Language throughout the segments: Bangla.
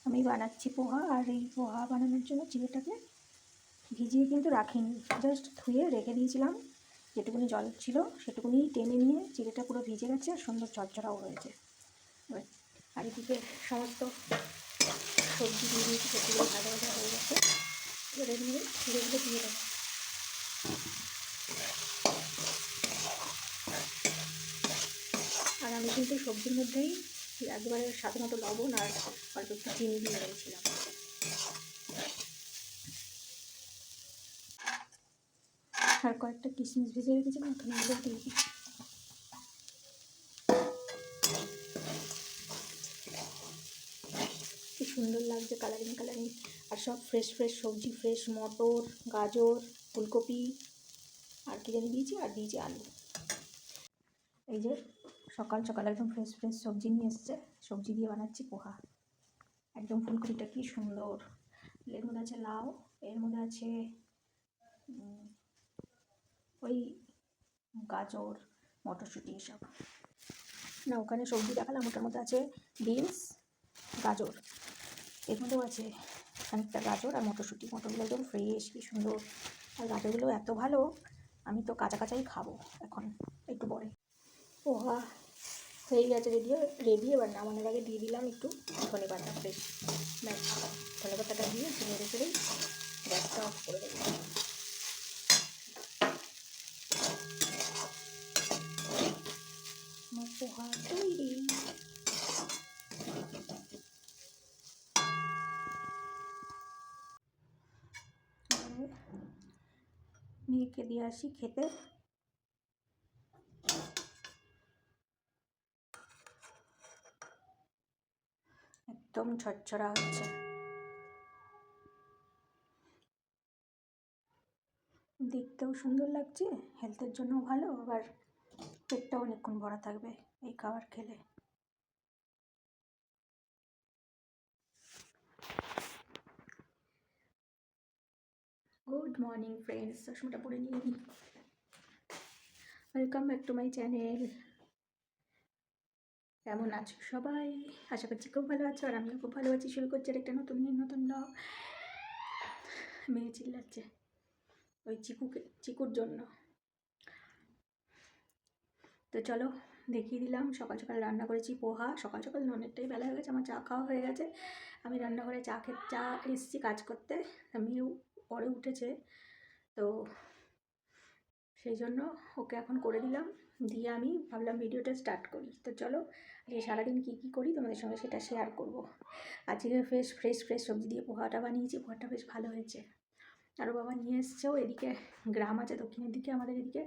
আমি বানাচ্ছি পোহা, আর এই পোহা বানানোর জন্য চিড়েটাকে ভিজিয়ে কিন্তু রাখিনি, জাস্ট ধুয়ে রেখে দিয়েছিলাম। যেটুকুনি জল ছিল সেটুকুনি টেনে নিয়ে চিড়েটা পুরো ভিজে গেছে আর সুন্দর ঝরঝরাও হয়েছে। আর এদিকে সমস্ত সবজি দিয়ে দিয়েছি, সবজিগুলো ভাজা ভাজা হয়ে গেছে। এবারে নিয়ে চিড়েগুলো দিয়ে দেবো। আর আমি কিন্তু সবজির মধ্যেই একবারে স্বাদ মতো লবণ আর অল্প একটু চিনি দিয়ে দিয়েছিলাম। আর কয়েকটা কিশমিশ ভেজে রেখেছিলাম, ওখানে এগুলো দিয়ে দিই। কি সুন্দর লাগছে কালারিং কালারিং, আর সব ফ্রেশ ফ্রেশ সবজি, ফ্রেশ মটর, গাজর, ফুলকপি, আর কি জানি দিয়েছি, আর দিয়েছি আলু। এই যে সকাল সকাল একদম ফ্রেশ ফ্রেশ সবজি নিয়ে এসছে, সবজি দিয়ে বানাচ্ছি পোহা। একদম ফুলকপিটা কি সুন্দর, এর মধ্যে আছে লাউ, এর মধ্যে আছে ওই গাজর, মটরশুঁটি, এসব না। ওখানে সবজি দেখালাম, ওটার মধ্যে আছে বিনস, গাজর, এর মধ্যেও আছে খানিকটা গাজর আর মটরশুঁটি। মটরগুলো একদম ফ্রেশ, কি সুন্দর, আর গাজরগুলো এত ভালো, আমি তো কাঁচা কাঁচাই খাবো এখন একটু পরে। পোহা হয়ে গেছে, রেডি। এবার নামানোর আগে দিয়ে দিলাম একটু ধনে পাতা ফ্রেশ, ধনে পাতাটা দিয়ে নেড়ে চেড়ে গ্যাসটা অফ করে দেবো। আমার পোহা তৈরি। মেয়েকে দিয়ে আসি খেতে। একদম ঝরঝরা হচ্ছে, দেখতেও সুন্দর লাগছে, হেলথের জন্য ভালো, আবার পেটটাও অনেকক্ষণ ভরা থাকবে এই খাবার খেলে। গুড মর্নিং ফ্রেন্ডস, চশমাটা পরে নিয়ে নিই। Welcome back to my channel. কেমন আছো সবাই? আশা করছি খুব ভালো আছো, আর আমিও খুব ভালো আছি। শুরু করছি একটা নতুন ব্লগ। মেয়ে চিল্লাচ্ছে ওই চিকুর জন্য। তো চলো দেখিয়ে দিলাম, সকাল সকাল রান্না করেছি পোহা। সকাল সকাল অনেকটাই বেলা হয়ে গেছে, আমার চা খাওয়া হয়ে গেছে। আমি রান্নাঘরে চা এসেছি কাজ করতে, মেয়েও পরে উঠেছে, তো সেই জন্য ওকে এখন করে দিলাম, দিয়ে আমি ভাবলাম ভিডিওটা স্টার্ট করি। তো চলো আজকে সারাদিন কী কী করি তোমাদের সঙ্গে সেটা শেয়ার করব। আজকে ফ্রেশ সবজি দিয়ে পোহাটা বানিয়েছি, পোহাটা বেশ ভালো হয়েছে। আরও বাবা নিয়ে এসছেও, এদিকে গ্রাম আছে দক্ষিণের দিকে আমাদের এদিকে,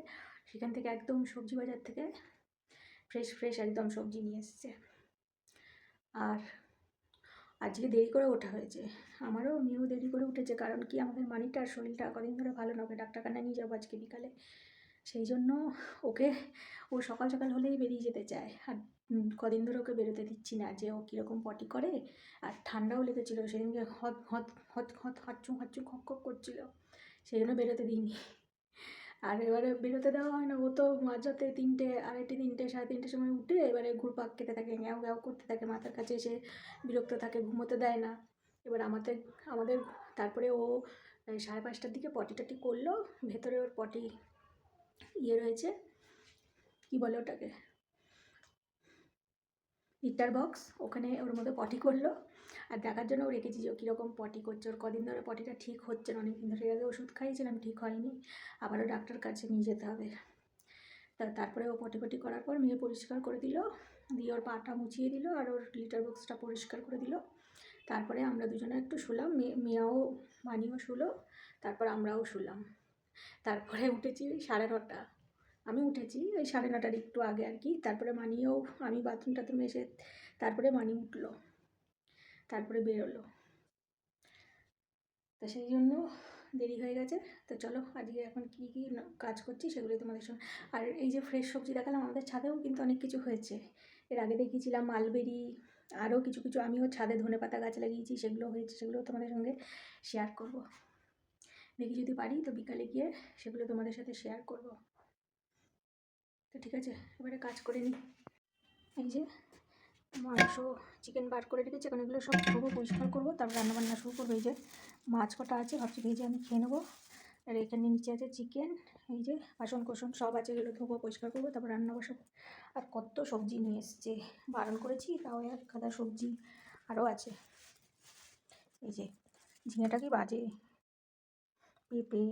সেখান থেকে একদম সবজি বাজার থেকে ফ্রেশ একদম সবজি নিয়ে এসছে। আর আজকে দেরি করে ওঠা হয়েছে, আমারও মেয়েও দেরি করে উঠেছে, কারণ কি আমাদের মানিটার শরীরটা কদিন ধরে ভালো না, ওকে ডাক্তারখানায় নিয়ে যাবো আজকে বিকালে। সেই জন্য ও সকাল সকাল হলেই বেরিয়ে যেতে চায়, আর কদিন ধরে ওকে বেরোতে দিচ্ছি না, যে ও কীরকম পটি করে। আর ঠান্ডাও লেগেছিলো সেদিনকে, হাঁচু খক খক করছিলো, সেই জন্য বেরোতে দিইনি। আর এবারে বেরোতে দেওয়া হয় না, ও তো মাঝরাতে 3টে, সাড়ে 3টের সময় উঠে এবারে ঘুরপাক খেতে থাকে, গ্যাও গ্যাও করতে থাকে, মাথার কাছে এসে বিরক্ত থাকে, ঘুমোতে দেয় না। এবার আমাদের তারপরে ও 5:30টার দিকে পটি টটি করলো, ভেতরে ওর পটি রয়েছে, কি বলে ওটাকে, লিটার বক্স, ওখানে ওর মধ্যে পটি করলো। আর দেখার জন্য রেখেছি যে ও কীরকম পটি করছে। ওর কদিন ধরে পটিটা ঠিক হচ্ছে না, অনেকদিন ধরে, আগে ওষুধ খাইয়েছিলাম, ঠিক হয়নি, আবারও ডাক্তার কাছে নিয়ে যেতে হবে। তারপরে ও পটি করার পর মেয়ে পরিষ্কার করে দিল, দিয়ে ওর পাটা মুছিয়ে দিল, আর ওর লিটার বক্সটা পরিষ্কার করে দিল। তারপরে আমরা দুজনে একটু শুলাম, মেয়েও মানিও শুলো, তারপর আমরাও শুলাম। তারপরে উঠেছি ওই 9:30, আমি উঠেছি ওই 9:30 একটু আগে আর কি। তারপরে মানিও, আমি বাথরুম এসে তারপরে মানি উঠলো, তারপরে বেরোলো, তো সেই জন্য দেরি হয়ে গেছে। তো চলো আজকে এখন কী কী কাজ করছি সেগুলো তোমাদের সঙ্গে। আর এই যে ফ্রেশ সবজি দেখালাম, আমাদের ছাদেও কিন্তু অনেক কিছু হয়েছে। এর আগে দেখিয়েছিলাম মালবেরি, আরও কিছু আমিও ছাদে ধনেপাতা গাছ লাগিয়েছি, সেগুলো হয়েছে, সেগুলো তোমাদের সঙ্গে শেয়ার করব। দেখি যদি পারি তো বিকালে গিয়ে সেগুলো তোমাদের সাথে শেয়ার করব। তো ঠিক আছে, এবারে কাজ করে নিই। এই যে মাংস চিকেন বার করে রেখেছি, এখন এগুলো সব ধোবো, পরিষ্কার করবো, তারপর রান্নাবান্না শুরু করবো। এই যে মাছ কটা আছে, ভাবছি ভেজে আমি খেয়ে নেবো। আর এখানে নিচে আছে চিকেন, এই যে বাসন কোসন সব আছে, এগুলো ধোবো, পরিষ্কার করবো, তারপর রান্না বসাবো। আর কত সবজি নিয়ে এসছে, বারণ করেছি তাও এক গাদা সবজি আরও আছে। এই যে ঝিঙেটা কি বাজে, পেঁপে,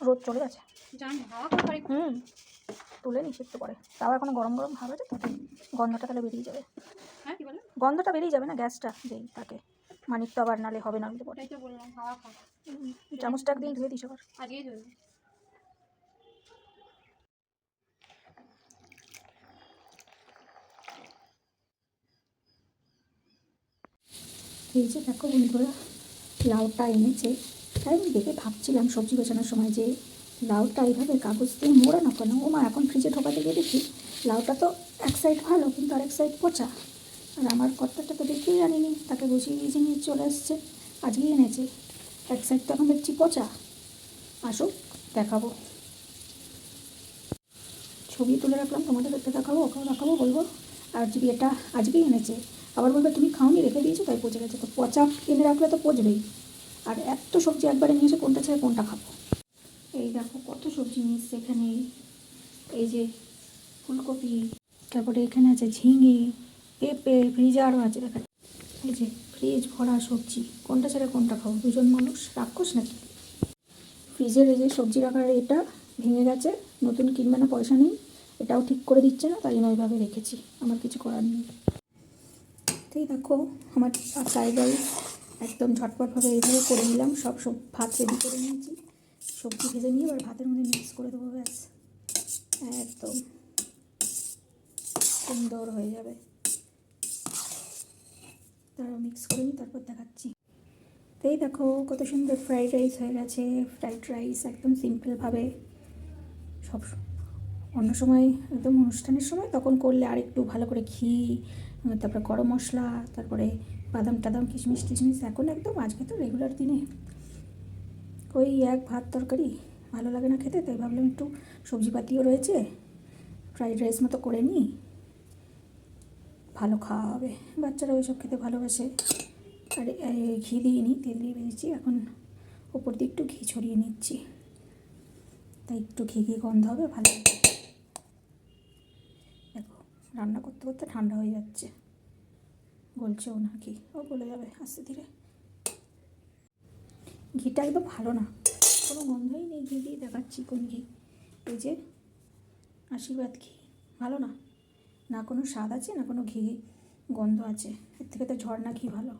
রোদ চলে গেছে, তুলে নিস একটু পরে, তাও এখনো গরম গরম ভাব আছে, তখন গন্ধটা তাহলে বেরিয়ে যাবে। হ্যাঁ কি বলে, গন্ধটা বেরিয়ে যাবে না গ্যাসটা যেই থাকে, মানিক তো আবার নালে হবে না। ওটাই তো বললাম, হাওয়া খা। চামচটা একদিন ধুয়ে দিস আবার। আজকেই ধরবে। এই যে দেখো বন্ধুরা, লাউটা এনেছে, তাই আমি দেখে ভাবছিলাম সবজি বেছানোর সময় যে লাউটা এইভাবে কাগজ দিয়ে মোড়া না কেন। ও মা, এখন ফ্রিজে ঢোকাতে গিয়ে দেখি লাউটা তো এক সাইড ভালো কিন্তু আরেক সাইড পচা। আর আমার কর্তাটা তো দেখেই জানিনি, তাকে বসিয়ে দিয়েছে, নিয়ে চলে এসছে, আজকেই এনেছে। এক সাইড তো এখন দেখছি পচা। আসুক, দেখাবো, ছবি তুলে রাখলাম, তোমাদের একটা দেখাবো, ওকেও দেখাবো, বলবো আর যদি এটা আজকেই এনেছে আবার বলবে তুমি খাওনি, রেখে দিয়েছো তাই পচে গেছে। তো পচা এনে রাখলে তো পচবেই। আর এত সবজি একবারে নিয়েছে, কোনটা ছেড়ে কোনটা খাবো। এই দেখো কত সবজি নিয়ে এসছে এখানে। এই যে ফুলকপি, তারপরে এখানে আছে ঝিঙে, পেঁপে, ফ্রিজে আরও আছে দেখা। এই যে ফ্রিজ ভরা সবজি, কোনটা ছেড়ে কোনটা খাবো, দুজন মানুষ রাক্ষস নাকি। ফ্রিজের এই যে সবজি রাখার এটা ভেঙে গেছে, নতুন কিনবে না, পয়সা নেই, এটাও ঠিক করে দিচ্ছে না, তাই জন্য ওইভাবে রেখেছি, আমার কিছু করার নেই। তাই দেখো আমার ফ্রাইড রাইস একদম ঝটপটভাবে এইভাবে করে নিলাম, সব ভাত রেডি করে নিয়েছি, সবজি ভেজে নিয়ে এবার ভাতের মধ্যে মিক্স করে দেবো, ব্যাস একদম সুন্দর হয়ে যাবে। তারপর মিক্স করে নিই, তারপর দেখাচ্ছি। তাই দেখো কত সুন্দর ফ্রাইড রাইস হয়ে গেছে। ফ্রাইড রাইস একদম সিম্পলভাবে, সব অন্য সময় একদম অনুষ্ঠানের সময় তখন করলে আর একটু ভালো করে ঘি, তারপরে গরম মশলা, তারপরে বাদাম টাদাম কিশমিশ টিশমিশ এখন একদম, আজকে তো রেগুলার দিনে ওই এক ভাত তরকারি ভালো লাগে না খেতে, তাই ভাবলাম একটু সবজিপাতিও রয়েছে, ফ্রাইড রাইস মতো করে নিই, ভালো খাওয়া হবে। বাচ্চারা ওইসব খেতে ভালোবাসে। আর ঘি দিইনি, তেল দিয়ে ভেজেছি, এখন ওপর দিয়ে একটু ঘি ছড়িয়ে নিচ্ছি, তাই একটু ঘি ঘি গন্ধ হবে, ভালো লাগবে। দেখো রান্না করতে করতে ঠান্ডা হয়ে যাচ্ছে, গলছেও না, ঘি ও গলে যাবে আস্তে ধীরে। ঘিটা একদম ভালো না, কোনো গন্ধই নেই, ঘি দিয়ে দেখাচ্ছি কোন ঘি, এই যে আশীর্বাদ ঘি, ভালো না, না কোনো স্বাদ আছে না কোনো ঘি গন্ধ আছে, এর থেকে তো ঝর্ণা ঘি ভালো।